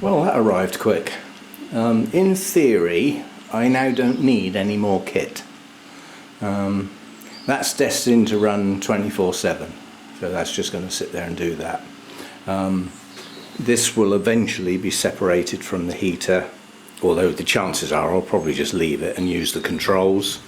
Well, that arrived quick. In theory, I now don't need any more kit. That's destined to run 24/7, so that's just going to sit there and do that. This will eventually be separated from the heater, although the chances are I'll probably just leave it and use the controls,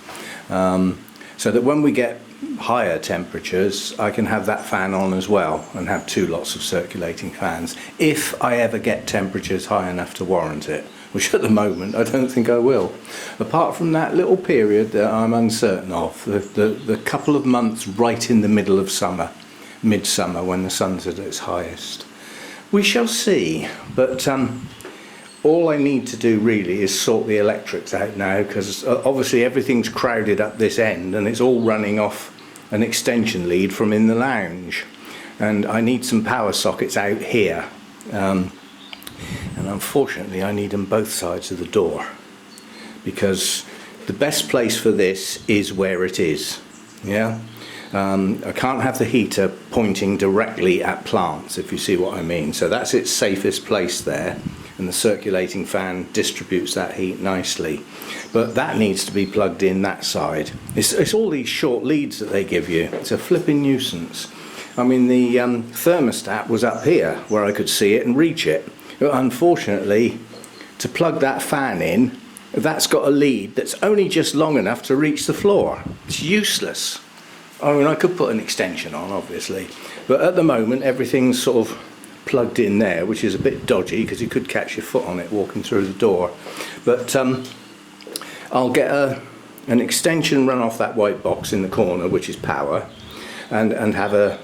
so that when we get higher temperatures I can have that fan on as well and have two lots of circulating fans, if I ever get temperatures high enough to warrant it, which at the moment I don't think I will. Apart from that little period that I'm uncertain of, the couple of months right in the middle of summer, midsummer, when the sun's at its highest. We shall see, but all I need to do really is sort the electrics out now, because obviously everything's crowded up this end and it's all running off an extension lead from in the lounge, and I need some power sockets out here, and unfortunately I need them both sides of the door, because the best place for this is where it is. I can't have the heater pointing directly at plants, if you see what I mean, so that's its safest place there, and the circulating fan distributes that heat nicely. But that needs to be plugged in that side. It's all these short leads that they give you. It's a flipping nuisance. I mean, the thermostat was up here where I could see it and reach it, but unfortunately to plug that fan in, that's got a lead that's only just long enough to reach the floor. It's useless. I mean, I could put an extension on obviously, but at the moment everything's sort of plugged in there, which is a bit dodgy because you could catch your foot on it walking through the door. But I'll get an extension run off that white box in the corner, which is power, and have a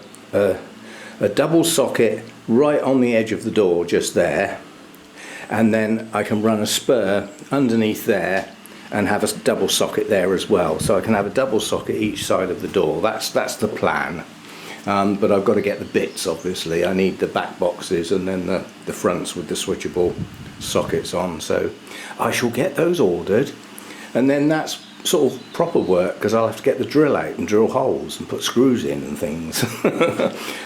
double socket right on the edge of the door just there, and then I can run a spur underneath there and have a double socket there as well, so I can have a double socket each side of the door. That's the plan. But I've got to get the bits, obviously. I need the back boxes and then the fronts with the switchable sockets on, so I shall get those ordered, and then that's sort of proper work, because I'll have to get the drill out and drill holes and put screws in and things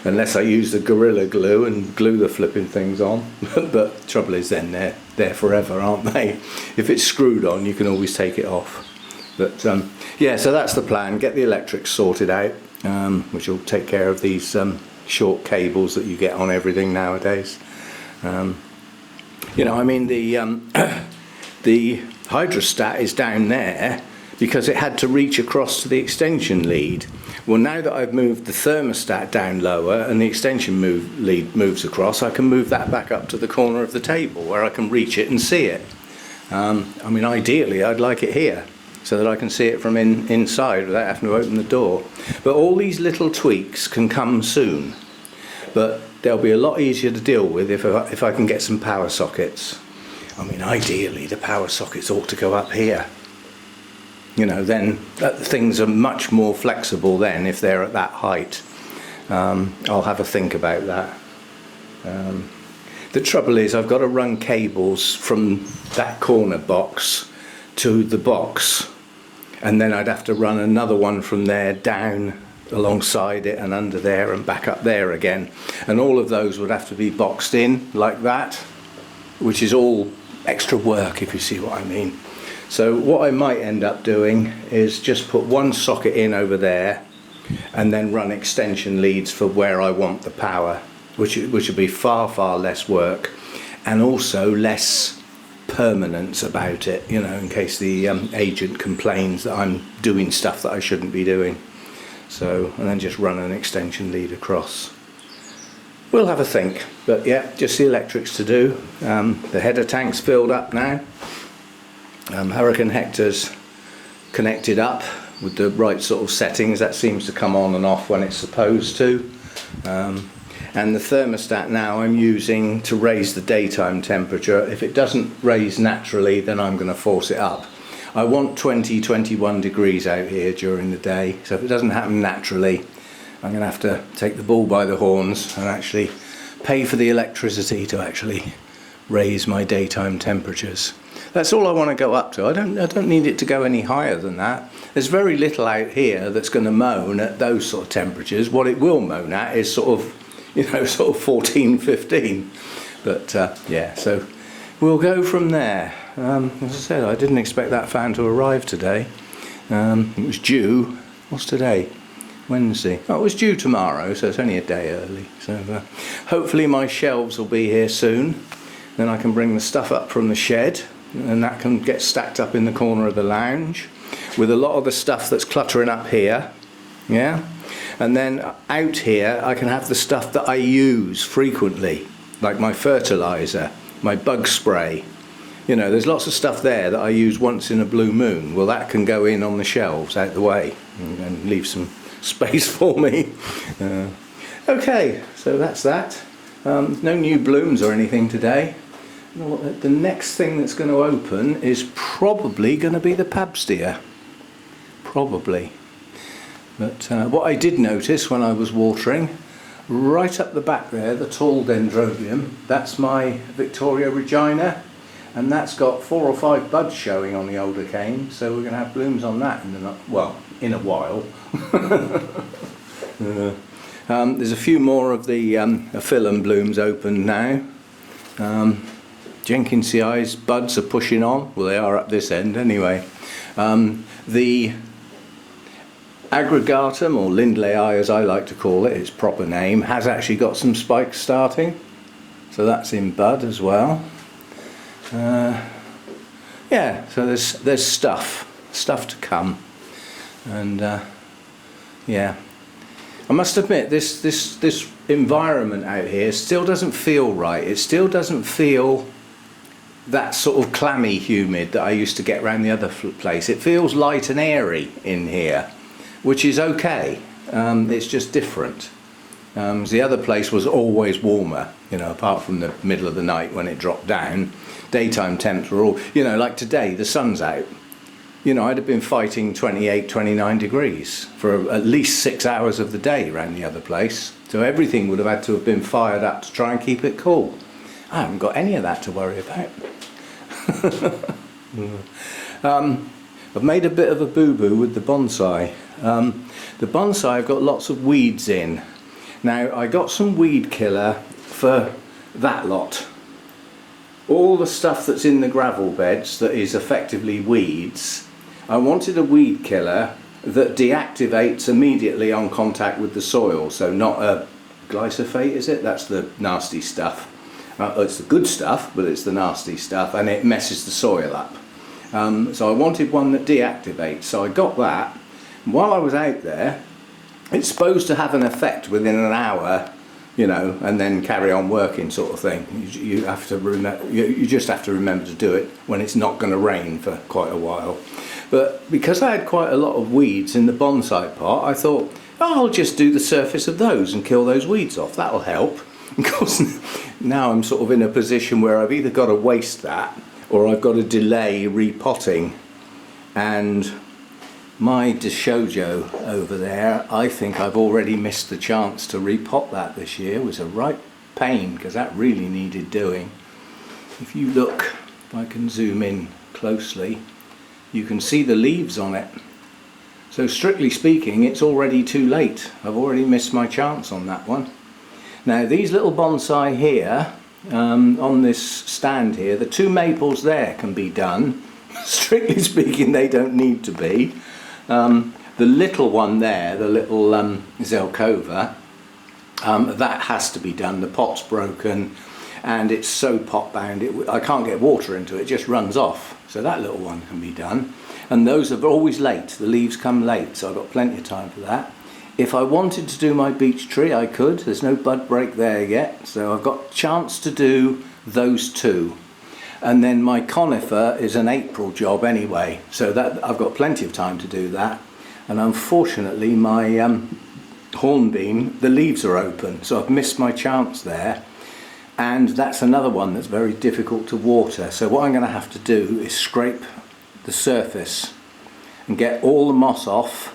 unless I use the Gorilla Glue and glue the flipping things on. But trouble is, then they're there forever, aren't they? If it's screwed on you can always take it off. But yeah, so that's the plan. Get the electrics sorted out, which will take care of these short cables that you get on everything nowadays. You know, I mean, the hydrostat is down there because it had to reach across to the extension lead. Well, now that I've moved the thermostat down lower and the extension lead moves across, I can move that back up to the corner of the table where I can reach it and see it. I mean, ideally I'd like it here, so that I can see it from inside without having to open the door. But all these little tweaks can come soon, but they'll be a lot easier to deal with if I can get some power sockets. I mean, ideally the power sockets ought to go up here. You know, then things are much more flexible then if they're at that height. I'll have a think about that. The trouble is I've got to run cables from that corner box to the box, and then I'd have to run another one from there down alongside it and under there and back up there again, and all of those would have to be boxed in like that, which is all extra work, if you see what I mean. So what I might end up doing is just put one socket in over there and then run extension leads for where I want the power, which would be far less work and also less permanence about it, you know, in case the agent complains that I'm doing stuff that I shouldn't be doing. So, and then just run an extension lead across. We'll have a think, but yeah, just the electrics to do. The header tank's filled up now. Hurricane Hector's connected up with the right sort of settings. That seems to come on and off when it's supposed to. And the thermostat now I'm using to raise the daytime temperature. If it doesn't raise naturally, then I'm going to force it up. I want 20-21 degrees out here during the day, so if it doesn't happen naturally, I'm going to have to take the bull by the horns and actually pay for the electricity to actually raise my daytime temperatures. That's all I want to go up to. I don't need it to go any higher than that. There's very little out here that's going to moan at those sort of temperatures. What it will moan at is sort of, you know, sort of 14, 15. But yeah, so we'll go from there. As I said, I didn't expect that fan to arrive today. It was due, what's today? Wednesday. Oh, it was due tomorrow, so it's only a day early. So hopefully my shelves will be here soon. Then I can bring the stuff up from the shed, and that can get stacked up in the corner of the lounge with a lot of the stuff that's cluttering up here. Yeah, and then out here I can have the stuff that I use frequently, like my fertilizer, my bug spray. You know, there's lots of stuff there that I use once in a blue moon. Well, that can go in on the shelves out the way and leave some space for me. Okay, so that's that. No new blooms or anything today. The next thing that's going to open is probably going to be the Pabstia. Probably. But what I did notice when I was watering, right up the back there, the tall dendrobium, that's my Victoria Regina, and that's got 4 or 5 buds showing on the older cane, so we're going to have blooms on that in a while. There's a few more of the phyllum blooms open now. Jenkinsia's buds are pushing on. Well, they are up this end anyway. The aggregatum, or Lindleyi as I like to call it, its proper name, has actually got some spikes starting. So that's in bud as well. Yeah, so there's stuff to come. And yeah, I must admit this environment out here still doesn't feel right. It still doesn't feel that sort of clammy humid that I used to get around the other place. It feels light and airy in here, which is okay. It's just different. The other place was always warmer, you know, apart from the middle of the night when it dropped down. Daytime temps were all, you know, like today, the sun's out. You know, I'd have been fighting 28, 29 degrees for at least 6 hours of the day around the other place. So everything would have had to have been fired up to try and keep it cool. I haven't got any of that to worry about. I've made a bit of a boo-boo with the bonsai. The bonsai I've got lots of weeds in. Now I got some weed killer for that lot. All the stuff that's in the gravel beds that is effectively weeds, I wanted a weed killer that deactivates immediately on contact with the soil. So not a glyphosate, is it? That's the nasty stuff. It's the good stuff, but it's the nasty stuff, and it messes the soil up. So I wanted one that deactivates, so I got that. While I was out there, it's supposed to have an effect within an hour, you know, and then carry on working, sort of thing. You have to remember, you just have to remember to do it when it's not going to rain for quite a while. But because I had quite a lot of weeds in the bonsai pot, I thought, oh, I'll just do the surface of those and kill those weeds off. That'll help. Of course, now I'm sort of in a position where I've either got to waste that or I've got to delay repotting. And my Deshojo over there, I think I've already missed the chance to repot that this year. It was a right pain because that really needed doing. If you look, if I can zoom in closely, you can see the leaves on it. So strictly speaking, it's already too late. I've already missed my chance on that one. Now these little bonsai here, on this stand here, the 2 maples there can be done. Strictly speaking, they don't need to be. The little one there, the little Zelkova, that has to be done. The pot's broken and it's so pot bound, I can't get water into it, it just runs off. So that little one can be done. And those are always late, the leaves come late, so I've got plenty of time for that. If I wanted to do my beech tree, I could. There's no bud break there yet, so I've got a chance to do those 2. And then my conifer is an April job anyway, so that I've got plenty of time to do that. And unfortunately my hornbeam, the leaves are open, so I've missed my chance there. And that's another one that's very difficult to water. So what I'm going to have to do is scrape the surface and get all the moss off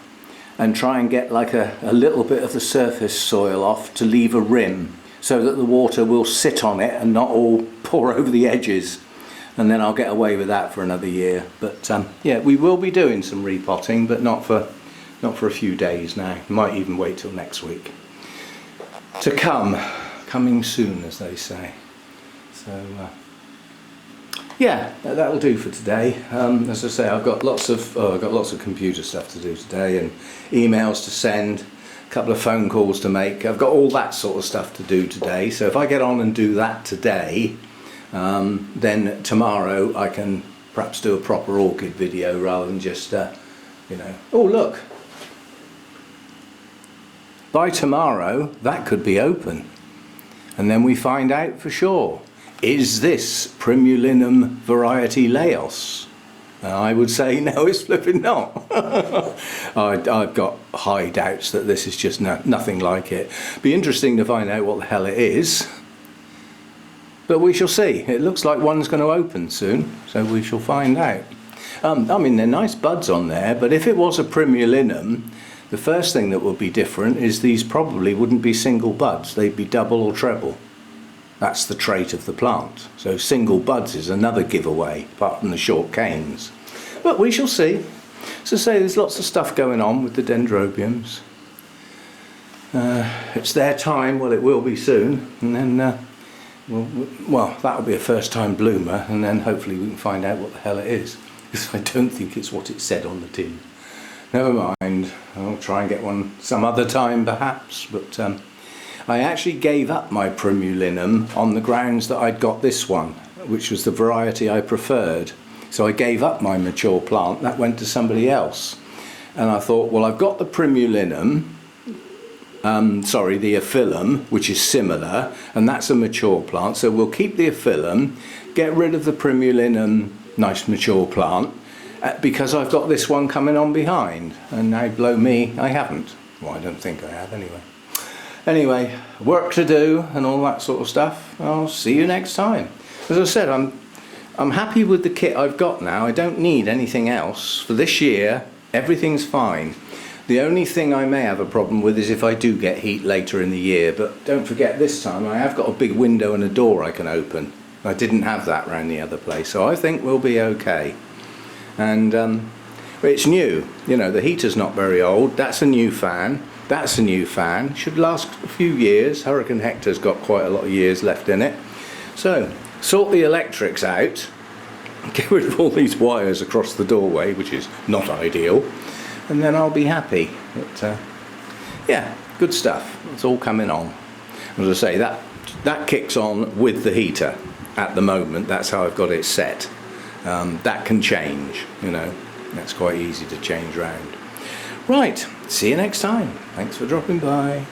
and try and get like a little bit of the surface soil off to leave a rim so that the water will sit on it and not all pour over the edges. And then I'll get away with that for another year. But yeah, we will be doing some repotting, but not for a few days now. Might even wait till next week. To come, coming soon, as they say. So yeah, that'll do for today. As I say, I've got lots of computer stuff to do today, and emails to send, a couple of phone calls to make. I've got all that sort of stuff to do today. So if I get on and do that today, then tomorrow I can perhaps do a proper orchid video rather than just, you know. Oh look! By tomorrow, that could be open, and then we find out for sure. Is this Primulinum variety Laos? I would say no, it's flipping not. I've got high doubts that this is just nothing like it. Be interesting to find out what the hell it is. But we shall see. It looks like one's going to open soon, so we shall find out. I mean, they're nice buds on there, but if it was a Primulinum, the first thing that would be different is these probably wouldn't be single buds, they'd be double or treble. That's the trait of the plant. So single buds is another giveaway, apart from the short canes. But we shall see. So say there's lots of stuff going on with the dendrobiums. It's their time, well it will be soon, and then well that'll be a first time bloomer, and then hopefully we can find out what the hell it is, because I don't think it's what it said on the tin. Never mind, I'll try and get one some other time perhaps, but I actually gave up my Primulinum on the grounds that I'd got this one, which was the variety I preferred. So I gave up my mature plant, that went to somebody else. And I thought, well, I've got the Primulinum, the Aphyllum, which is similar, and that's a mature plant, so we'll keep the Aphyllum, get rid of the Primulinum, nice mature plant, because I've got this one coming on behind. And now, blow me, I haven't. Well, I don't think I have anyway. Anyway, work to do and all that sort of stuff. I'll see you next time. As I said, I'm happy with the kit I've got now. I don't need anything else. For this year, everything's fine. The only thing I may have a problem with is if I do get heat later in the year, but don't forget this time I have got a big window and a door I can open. I didn't have that round the other place, so I think we'll be okay. And it's new, you know, the heater's not very old. That's a new fan. That's a new fan, should last a few years. Hurricane Hector's got quite a lot of years left in it. So, sort the electrics out, get rid of all these wires across the doorway, which is not ideal, and then I'll be happy. But yeah, good stuff, it's all coming on. As I say, that kicks on with the heater at the moment, that's how I've got it set. That can change, you know, that's quite easy to change round. Right, see you next time. Thanks for dropping by.